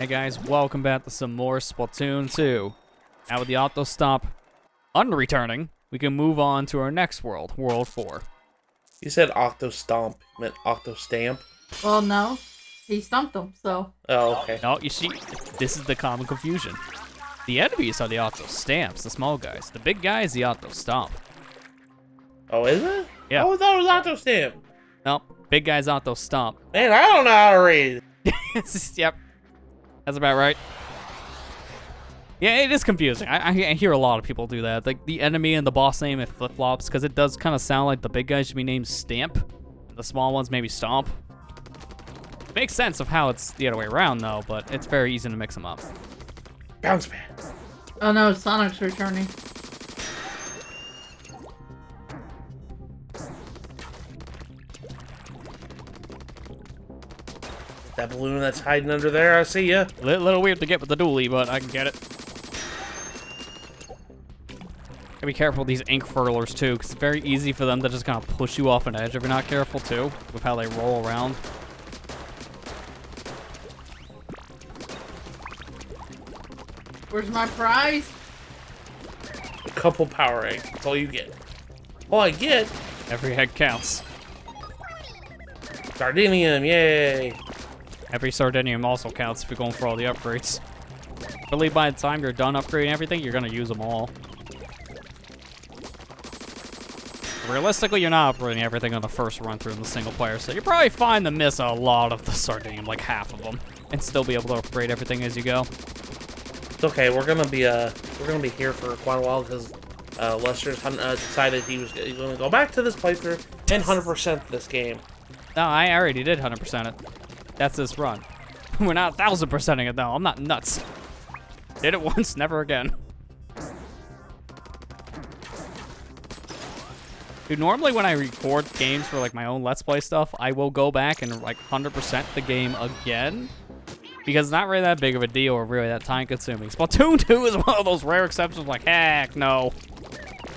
Hey guys, welcome back to some more Splatoon 2. Now with the Octo Stomp unreturning, we can move on to our next world, World 4. You said Octo Stomp, you meant Octo Stamp? Well, no. He stumped them, so... Oh, okay. No, you see, this is the common confusion. The enemies are the Octo Stamps, the small guys. The big guy is the Octo Stomp. Oh, is it? Yeah. Oh, that was Octo Stamp. Nope, big guy's Octo Stomp. Man, I don't know how to read. Yep, that's about right. Yeah, it is confusing. I hear a lot of people do that. Like, the enemy and the boss name, it flip-flops, because it does kind of sound like the big guy should be named Stamp, and the small ones maybe Stomp. It makes sense of how it's the other way around, though, but it's very easy to mix them up. Bounce pad. Oh no, Sonic's returning. That balloon that's hiding under there, I see ya. Little weird to get with the dually, but I can get it. Gotta be careful with these ink furlers, too, because it's very easy for them to just kind of push you off an edge if you're not careful, too, with how they roll around. Where's my prize? A couple power eggs. That's all you get. All I get. Every head counts. Sardinium, yay. Every Sardinium also counts if you're going for all the upgrades. I believe by the time you're done upgrading everything, you're gonna use them all. Realistically, you're not upgrading everything on the first run through in the single player, so you're probably fine to miss a lot of the Sardinium, like half of them, and still be able to upgrade everything as you go. It's okay. We're gonna be here for quite a while because Lester's decided he was going to go back to this playthrough and 100% this game. No, I already did 100% it. That's this run. We're not 1000%ing it though. I'm not nuts. Did it once, never again. Dude, normally when I record games for like my own Let's Play stuff, I will go back and like 100% the game again. Because it's not really that big of a deal or really that time consuming. Splatoon 2 is one of those rare exceptions like, heck no.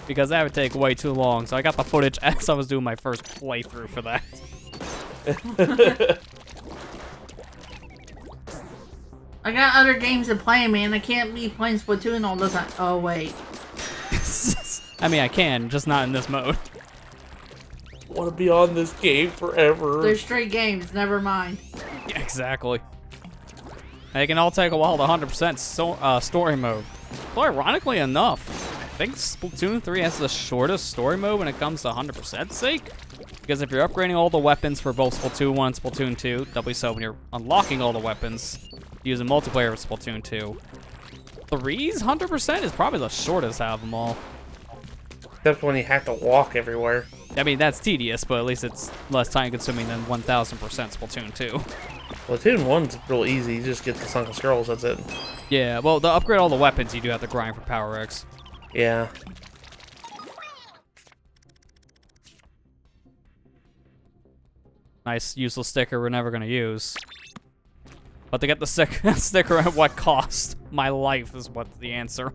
Because that would take way too long. So I got the footage as I was doing my first playthrough for that. I got other games to play, man. I can't be playing Splatoon all the time. Oh, wait. I mean, I can, just not in this mode. I want to be on this game forever. They're straight games, never mind. Yeah, exactly. They can all take a while to 100% story mode. Well, ironically enough, I think Splatoon 3 has the shortest story mode when it comes to 100% sake. Because if you're upgrading all the weapons for both Splatoon 1 and Splatoon 2, doubly so when you're unlocking all the weapons using multiplayer of Splatoon 2. 3's 100% is probably the shortest out of them all. Except when you have to walk everywhere. I mean, that's tedious, but at least it's less time consuming than 1000% Splatoon 2. Splatoon 1's real easy. You just get the sunken scrolls, that's it. Yeah, well, to upgrade all the weapons, you do have to grind for power X. Yeah. Nice, useless sticker we're never gonna use. But to get the sticker at what cost? My life is what's the answer.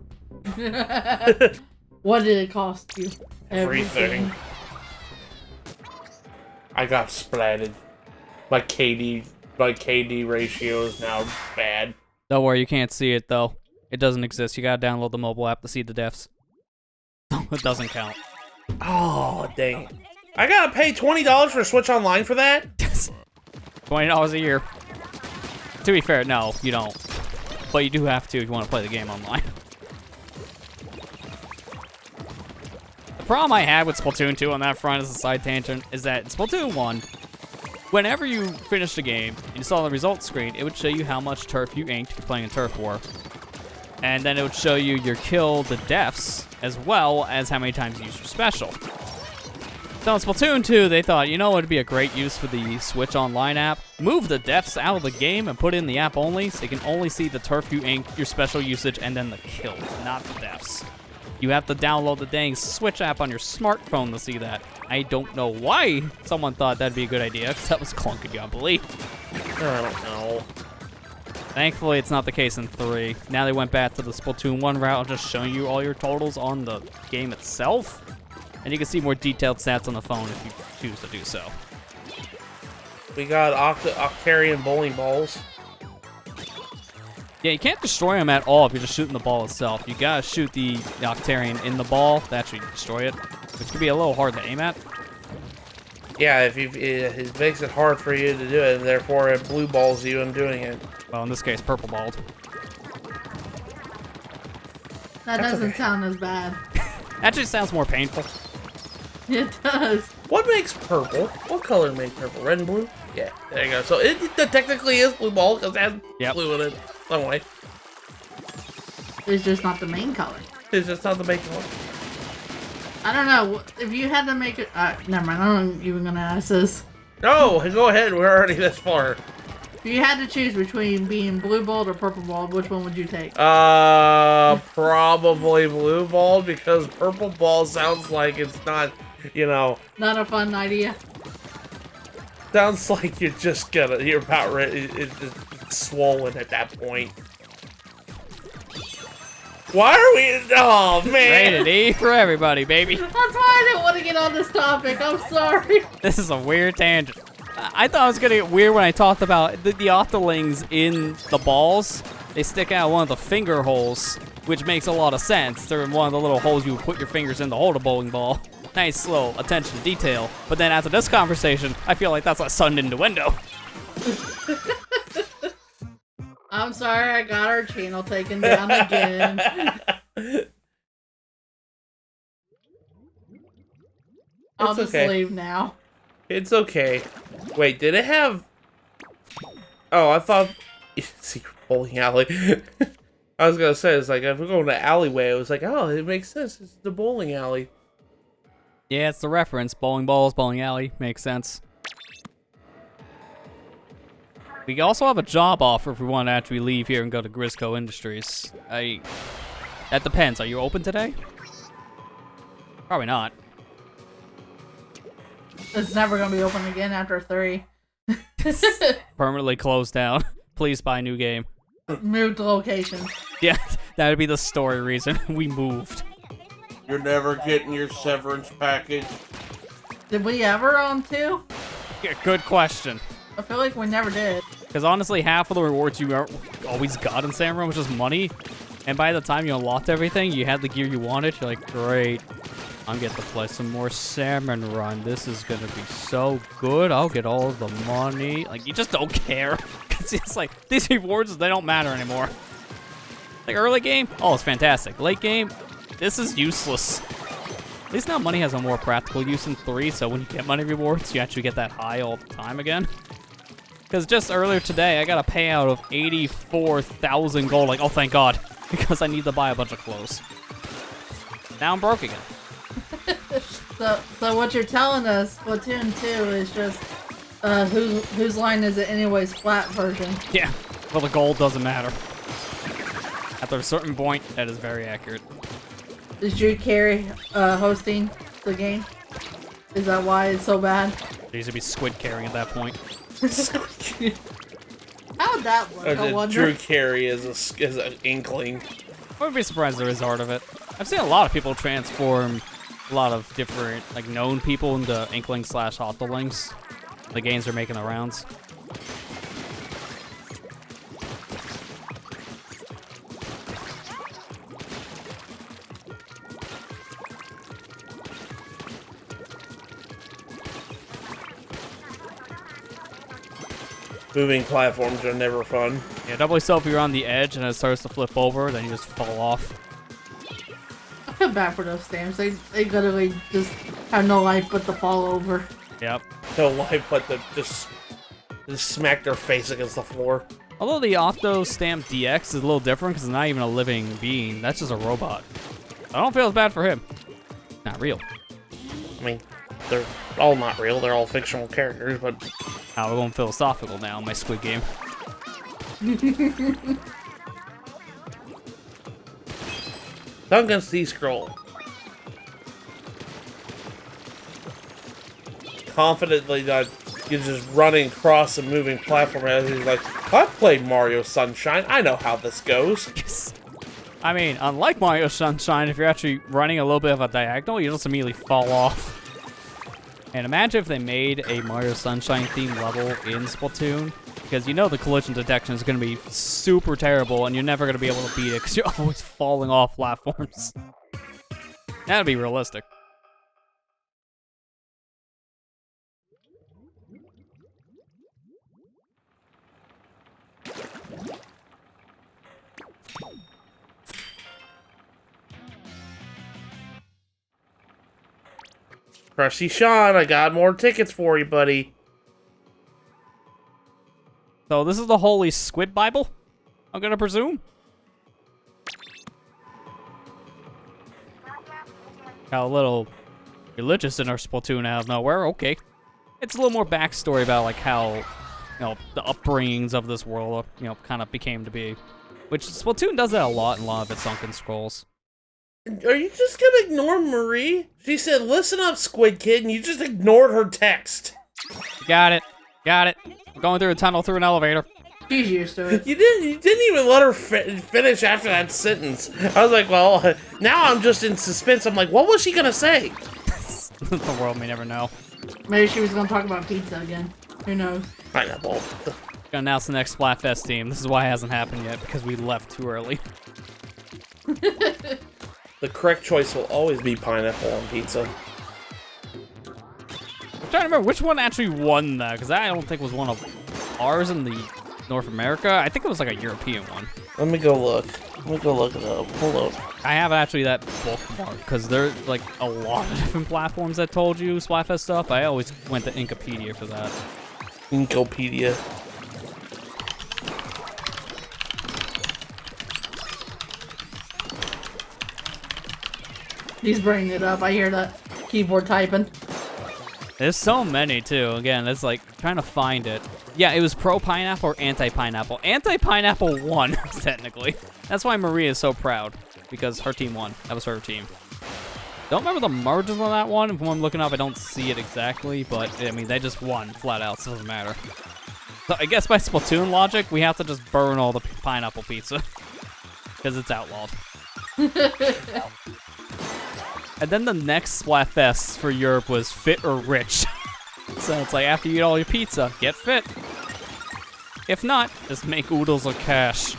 What did it cost you? Everything. I got splatted. My KD ratio is now bad. Don't worry, you can't see it though. It doesn't exist. You gotta download the mobile app to see the deaths. It doesn't count. Oh, dang. I gotta pay $20 for Switch Online for that? $20 a year. To be fair, no, you don't. But you do have to if you want to play the game online. The problem I had with Splatoon 2 on that front as a side tangent is that in Splatoon 1, whenever you finish the game and you saw the results screen, it would show you how much turf you inked if you're playing in Turf War. And then it would show you your kill, the deaths, as well as how many times you used your special. So in Splatoon 2, they thought, you know what would be a great use for the Switch Online app? Move the deaths out of the game and put in the app only, so you can only see the turf you inked, your special usage, and then the kills, not the deaths. You have to download the dang Switch app on your smartphone to see that. I don't know why someone thought that'd be a good idea, because that was clunky, I believe. I don't know. Thankfully, it's not the case in 3. Now they went back to the Splatoon 1 route, just showing you all your totals on the game itself. And you can see more detailed stats on the phone if you choose to do so. We got Octarian bowling balls. Yeah, you can't destroy them at all if you're just shooting the ball itself. You gotta shoot the Octarian in the ball to actually destroy it, which can be a little hard to aim at. Yeah, it makes it hard for you to do it, and therefore it blue balls you in doing it. Well, in this case, purple balled. That doesn't sound as bad. Actually sounds more painful. It does. What makes purple? What color makes purple? Red and blue? Yeah, there you go. So it technically is blue ball because it has blue in it some way. It's just not the main color. It's just not the main color. I don't know. If you had to make it... never mind. I'm not even going to ask this. No, go ahead. We're already this far. If you had to choose between being blue balled or purple balled, which one would you take? Probably blue ball because purple ball sounds like it's not, you know... Not a fun idea. Sounds like you're about ready. It's swollen at that point. Why are we? Oh man! Rated E for everybody, baby. That's why I didn't want to get on this topic. I'm sorry. This is a weird tangent. I thought it was gonna get weird when I talked about the Octolings in the balls. They stick out one of the finger holes, which makes a lot of sense. They're in one of the little holes you would put your fingers in to hold a bowling ball. Nice little attention to detail. But then after this conversation, I feel like that's a sun innuendo. I'm sorry, I got our channel taken down again. I'll just leave now. It's okay. Wait, did it have... Oh, I thought... Secret bowling alley. I was gonna say, it's like, if we're going to alleyway, it was like, oh, it makes sense. It's the bowling alley. Yeah, it's the reference. Bowling balls, bowling alley. Makes sense. We also have a job offer if we want to actually leave here and go to Grisco Industries. That depends. Are you open today? Probably not. It's never going to be open again after 3. Permanently closed down. Please buy a new game. Moved location. Yeah, that would be the story reason. We moved. You're never getting your severance package. Did we ever own 2? Yeah, good question. I feel like we never did. Because honestly, half of the rewards you always got in Salmon Run was just money. And by the time you unlocked everything, you had the gear you wanted. You're like, great. I'm getting to play some more Salmon Run. This is going to be so good. I'll get all the money. Like, you just don't care. Because it's like, these rewards, they don't matter anymore. Like, early game, oh, it's fantastic. Late game, this is useless. At least now money has a more practical use in 3, so when you get money rewards, you actually get that high all the time again. Because just earlier today, I got a payout of 84,000 gold. Like, oh, thank God. Because I need to buy a bunch of clothes. Now I'm broke again. So what you're telling us, Splatoon 2 is just, whose line is it anyway, Splat version? Yeah, well, the gold doesn't matter. After a certain point, that is very accurate. Is Drew Carey hosting the game? Is that why it's so bad? There used to be Squid carrying at that point. How would that work? I wonder. Drew Carey is an inkling. I wouldn't be surprised there is art of it. I've seen a lot of people transform a lot of different, like, known people into Inklings / Octolings. The games are making the rounds. Moving platforms are never fun. Yeah, doubly so if you're on the edge and it starts to flip over, then you just fall off. I feel bad for those stamps. They literally just have no life but to fall over. Yep. No life but to just smack their face against the floor. Although the Octo Stamp DX is a little different because it's not even a living being. That's just a robot. I don't feel as bad for him. Not real. I mean, they're all not real. They're all fictional characters, but... We're going philosophical now in my Squid Game. Duncan's C-Scroll. Confidently that he's just running across a moving platform as he's like, I've played Mario Sunshine. I know how this goes. Yes. I mean, unlike Mario Sunshine, if you're actually running a little bit of a diagonal, you just immediately fall off. And imagine if they made a Mario Sunshine themed level in Splatoon, Because you know the collision detection is going to be super terrible, and you're never going to be able to beat it because you're always falling off platforms. That'd be realistic. Crusty Sean, I got more tickets for you, buddy. So this is the Holy Squid Bible, I'm gonna presume. Got a little religious in our Splatoon out of nowhere. Okay, it's a little more backstory about like how, you know, the upbringings of this world, you know, kind of became to be. Which Splatoon does that a lot in a lot of its Sunken Scrolls. Are you just gonna ignore Marie? She said, "Listen up, Squid Kid," and you just ignored her text. Got it. Got it. I'm going through a tunnel through an elevator. She's used to it. You didn't even let her finish after that sentence. I was like, well, now I'm just in suspense. I'm like, what was she gonna say? The world may never know. Maybe she was gonna talk about pizza again. Who knows? Pineapple. Gonna announce the next Splatfest team. This is why it hasn't happened yet, because we left too early. The correct choice will always be pineapple on pizza. I'm trying to remember which one actually won that, because I don't think it was one of ours in the North America. I think it was like a European one. Let me go look. Let me go look it up. Hold up. I have actually that bookmark, because there's like a lot of different platforms that told you Splatfest stuff. I always went to Inkopedia for that. Inkopedia. He's bringing it up. I hear that keyboard typing. There's so many too. Again, it's like trying to find it. Yeah, it was pro pineapple or anti pineapple. Anti pineapple won technically. That's why Maria is so proud, because her team won. That was her team. Don't remember the margins on that one. If I'm looking up, I don't see it exactly, but I mean they just won flat out. So it doesn't matter. So I guess by Splatoon logic, we have to just burn all the pineapple pizza because it's outlawed. And then the next Splatfest for Europe was fit or rich. So it's like after you eat all your pizza, get fit. If not, just make oodles of cash.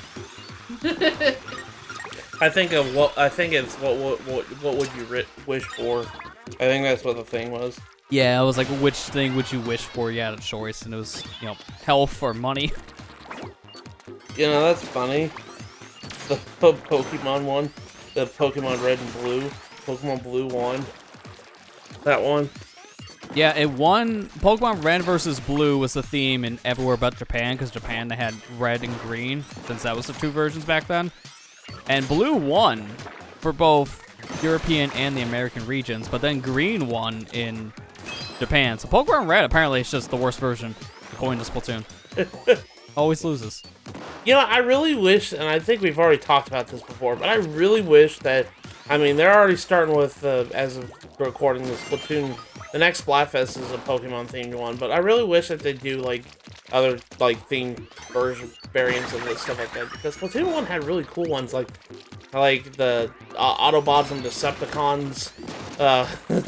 I think it's what would you wish for? I think that's what the thing was. Yeah, it was like which thing would you wish for? You had a choice, and it was, you know, health or money. You know, that's funny. The Pokemon one, the Pokemon Red and Blue. Pokemon Blue won. That one. Yeah, it won. Pokemon Red versus Blue was the theme in everywhere but Japan, because Japan they had red and green, since that was the two versions back then. And Blue won for both European and the American regions, but then Green won in Japan. So Pokemon Red apparently is just the worst version, according to Splatoon. Always loses. You know, I really wish, and I think we've already talked about this before, but I really wish that, I mean, they're already starting with, as of recording this, Splatoon, the next Splatfest is a Pokemon-themed one, but I really wish that they do, like, other, like, themed variants of this, stuff like that, because Splatoon 1 had really cool ones, like the Autobots and Decepticons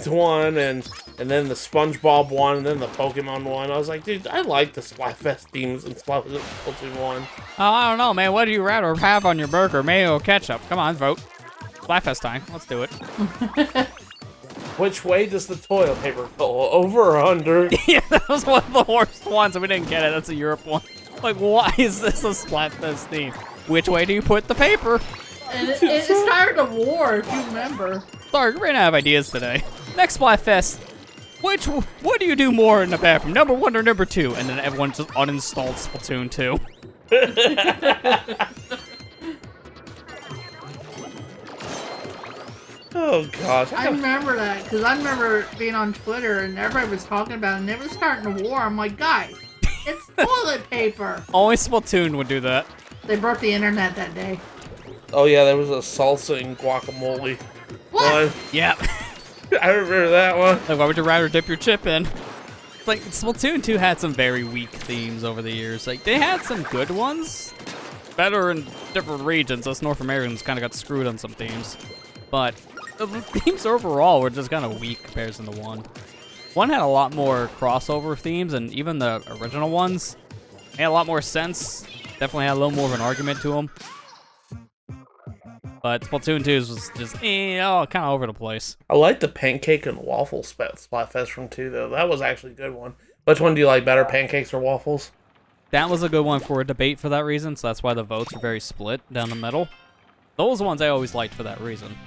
one, and then the SpongeBob one, and then the Pokemon one. I was like, dude, I like the Splatfest themes in Splatoon 1. Oh, I don't know, man. What do you rather have on your burger, mayo or ketchup? Come on, vote. Splatfest time. Let's do it. Which way does the toilet paper go? Over or under? Yeah, that was one of the worst ones, and we didn't get it. That's a Europe one. Like, why is this a Splatfest theme? Which way do you put the paper? And it started a war, if you remember. Sorry, we're gonna have ideas today. Next Splatfest. What do you do more in the bathroom? Number 1 or number 2? And then everyone just uninstalled Splatoon 2. Oh, gosh. I remember that, because I remember being on Twitter and everybody was talking about it, and they were starting a war. I'm like, guys, it's toilet paper. Only Splatoon would do that. They broke the internet that day. Oh, yeah, there was a salsa and guacamole one. Yep. I remember that one. Like, why would you rather dip your chip in? Like, Splatoon 2 had some very weak themes over the years. Like, they had some good ones. Better in different regions. Us North Americans kind of got screwed on some themes. But the themes overall were just kind of weak comparison to 1. 1 had a lot more crossover themes, and even the original ones, Made a lot more sense. Definitely had a little more of an argument to him. But Splatoon 2 was just, kind of over the place. I like the pancake and waffle Splatfest from 2, though. That was actually a good one. Which one do you like better, pancakes or waffles? That was a good one for a debate for that reason, so that's why the votes are very split down the middle. Those are ones I always liked for that reason.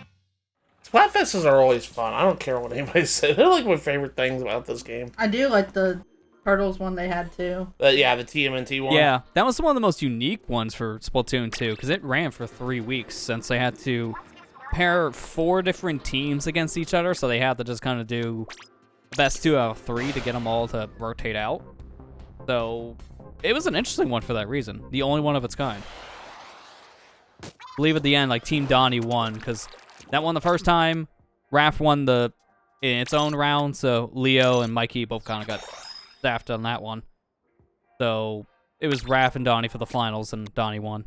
Splatfests are always fun. I don't care what anybody says. They're like my favorite things about this game. I do like the Turtles one they had too. Yeah, the TMNT one. Yeah, that was one of the most unique ones for Splatoon 2, because it ran for 3 weeks since they had to pair 4 different teams against each other, so they had to just kind of do best 2 out of 3 to get them all to rotate out. So it was an interesting one for that reason. The only one of its kind. I believe at the end, like, Team Donnie won, because that won the first time. Raph won in its own round, so Leo and Mikey both kind of got staffed on that one. So it was Raph and Donnie for the finals, and Donnie won.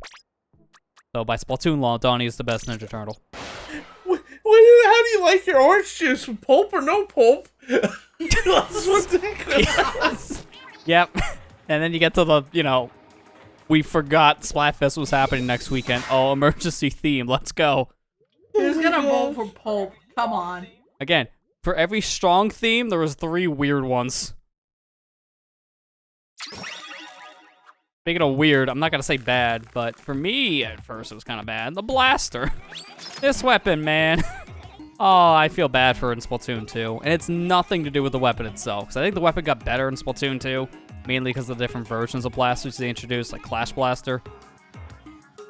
So by Splatoon law, Donnie is the best Ninja Turtle. How do you like your orange juice? Pulp or no pulp? That's ridiculous. Yep. And then you get to the, we forgot Splatfest was happening next weekend. Oh, emergency theme. Let's go. Who's gonna vote for Pulp? Come on. Again, for every strong theme, there was 3 weird ones. Speaking of weird, I'm not gonna say bad, but for me, at first, it was kind of bad. The blaster. This weapon, man. Oh, I feel bad for it in Splatoon 2. And it's nothing to do with the weapon itself. Because I think the weapon got better in Splatoon 2. Mainly because of the different versions of blasters they introduced, like Clash Blaster.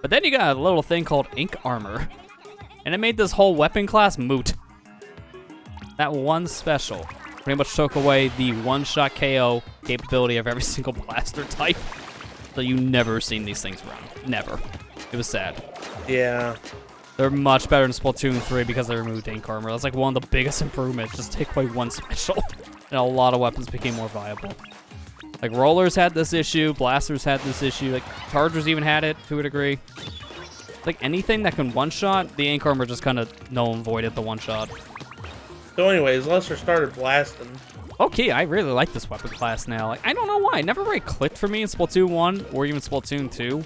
But then you got a little thing called Ink Armor. And it made this whole weapon class moot. That one special pretty much took away the one-shot KO capability of every single blaster type. So you never seen these things run. Never. It was sad. Yeah. They're much better in Splatoon 3 because they removed Ink Armor. That's like one of the biggest improvements. Just take away one special. And a lot of weapons became more viable. Like, rollers had this issue, blasters had this issue, like, chargers even had it, to a degree. Like, anything that can one-shot, the Ink Armor just kind of null and voided the one-shot. So anyways, Lester started blasting. Okay, I really like this weapon class now. Like, I don't know why, it never really clicked for me in Splatoon 1, or even Splatoon 2.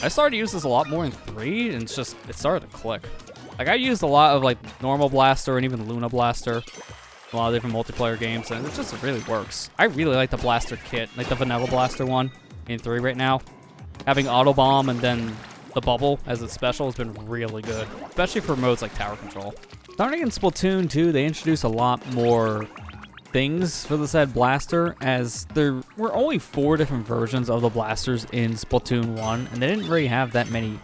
I started to use this a lot more in 3, and it started to click. Like, I used a lot of, like, normal blaster and even Luna Blaster. A lot of different multiplayer games, and it just really works. I really like the blaster kit, like the vanilla blaster one in 3 right now. Having auto bomb and then the bubble as its special has been really good, especially for modes like tower control. Starting in Splatoon 2, they introduced a lot more things for the said blaster, as there were only 4 different versions of the blasters in Splatoon 1, and they didn't really have that many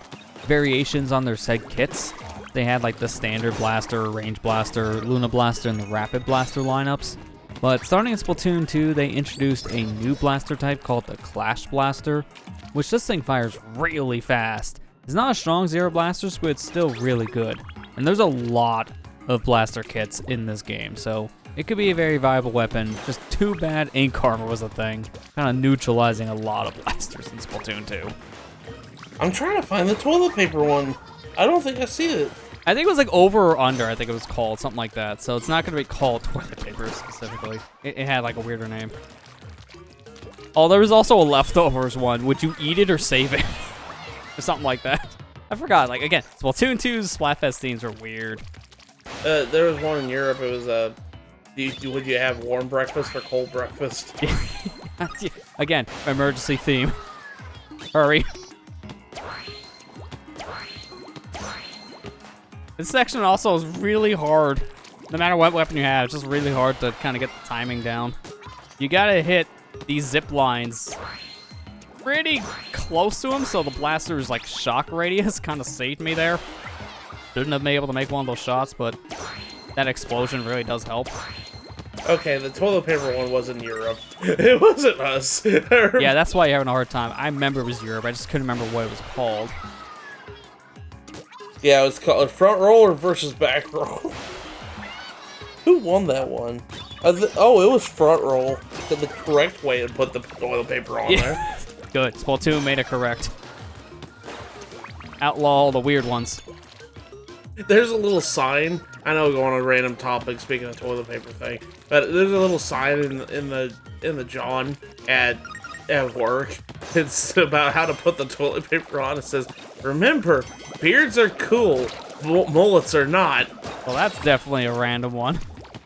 variations on their said kits. They had like the standard blaster, range blaster, Luna Blaster, and the rapid blaster lineups. But starting in Splatoon 2, they introduced a new blaster type called the Clash Blaster, which this thing fires really fast. It's not as strong as the other blasters, but it's still really good. And there's a lot of blaster kits in this game, so it could be a very viable weapon. Just too bad Ink Armor was a thing, kind of neutralizing a lot of blasters in Splatoon 2. I'm trying to find the toilet paper one. I don't think I see it. I think it was like over or under, I think it was called, something like that. So it's not going to be called toilet paper specifically. It had like a weirder name. Oh, there was also a leftovers one. Would you eat it or save it? Or something like that. I forgot. Like, again, Splatoon 2's Splatfest themes are weird. There was one in Europe. It was, would you have warm breakfast or cold breakfast? Again, emergency theme. Hurry. This section also is really hard. No matter what weapon you have, it's just really hard to kind of get the timing down. You gotta hit these zip lines pretty close to them, so the blaster's like shock radius kind of saved me there. Shouldn't have been able to make one of those shots, but that explosion really does help. Okay, the toilet paper one was in Europe. It wasn't us. Yeah, that's why you're having a hard time. I remember it was Europe. I just couldn't remember what it was called. Yeah, it was called front roller versus back roll. Who won that one? Oh, it was front roll. The correct way to put the toilet paper on there. Good. Splatoon made it correct. Outlaw all the weird ones. There's a little sign. I know we're going on a random topic, speaking of toilet paper thing, but there's a little sign in the John at work it's about how to put the toilet paper on. It says, remember, beards are cool, mullets are not. Well, that's definitely a random one.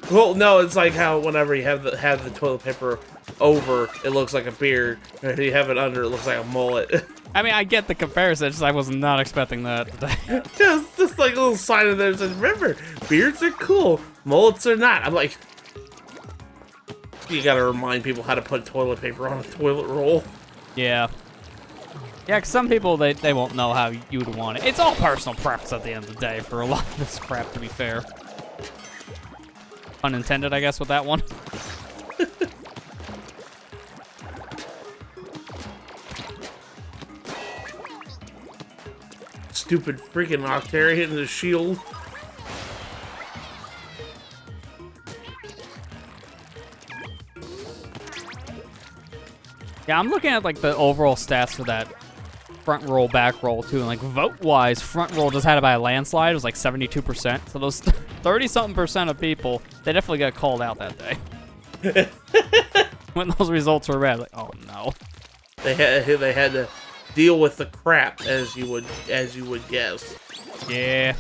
Well, no, it's like how whenever you have the toilet paper over, it looks like a beard. If you have it under, it looks like a mullet. I mean, I get the comparison, just I was not expecting that today. just like a little sign in there that says, remember, beards are cool, mullets are not. I'm like, you gotta remind people how to put toilet paper on a toilet roll. Yeah. Yeah, because some people, they won't know how you would want it. It's all personal preference at the end of the day for a lot of this crap, to be fair. Unintended, I guess, with that one. Stupid freaking Octarian and the shield. Yeah, I'm looking at, like, the overall stats for that front roll, back roll, too. And, like, vote-wise, front roll just had it by a landslide. It was, like, 72%. So those 30-something% of people, they definitely got called out that day. When those results were read, like, oh, no. They had to deal with the crap, as you would guess. Yeah.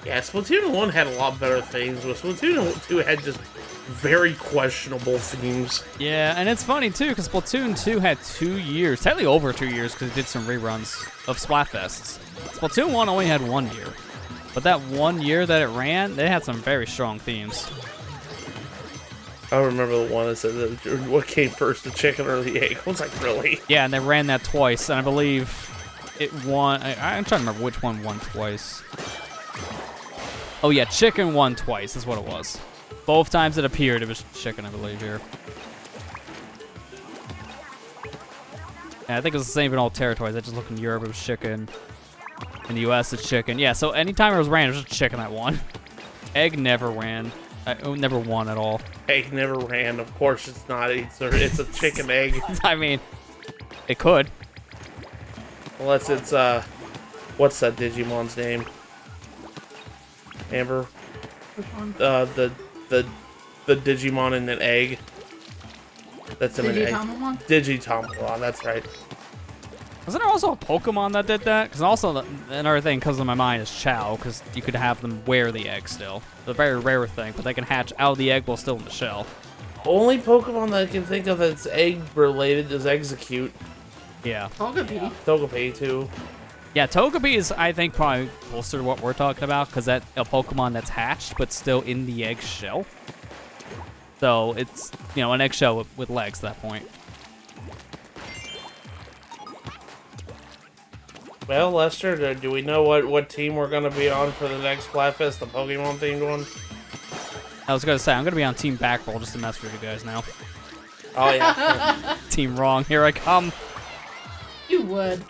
Yeah, Splatoon 1 had a lot better themes, but Splatoon 2 had just very questionable themes. Yeah, and it's funny, too, because Splatoon 2 had 2 years, technically over 2 years, because it did some reruns of Splatfests. Splatoon 1 only had 1 year. But that 1 year that it ran, they had some very strong themes. I remember the one that said that what came first, the chicken or the egg. I was like, really? Yeah, and they ran that twice, and I believe it won. I'm trying to remember which one won twice. Oh, yeah, chicken won twice, is what it was. Both times it appeared, it was chicken, I believe, here. Yeah, I think it was the same in all territories. I just looked in Europe, it was chicken. In the US, it's chicken. Yeah, so anytime it was ran, it was just chicken that won. Egg never ran. Never won at all. Egg never ran. Of course it's not. It's a chicken egg. I mean, it could. Unless it's, what's that Digimon's name? Amber? Which one? The Digimon in an egg. That's in an egg. Digitomamon? Digitomamon, that's right. Wasn't there also a Pokemon that did that? Because also, another thing comes to my mind is Chow, because you could have them wear the egg still. It's a very rare thing, but they can hatch out of the egg while still in the shell. Only Pokemon that I can think of that's egg-related is Execute. Yeah. Togepi. Togepi, too. Yeah, Togepi is, I think, probably closer to what we're talking about, because that's a Pokemon that's hatched, but still in the egg shell. So, it's, you know, an eggshell with legs at that point. Well, Lester, do we know what team we're going to be on for the next Splatfest, the Pokemon-themed one? I was going to say, I'm going to be on Team Backroll just to mess with you guys now. Oh, yeah. Team Wrong, here I come. You would.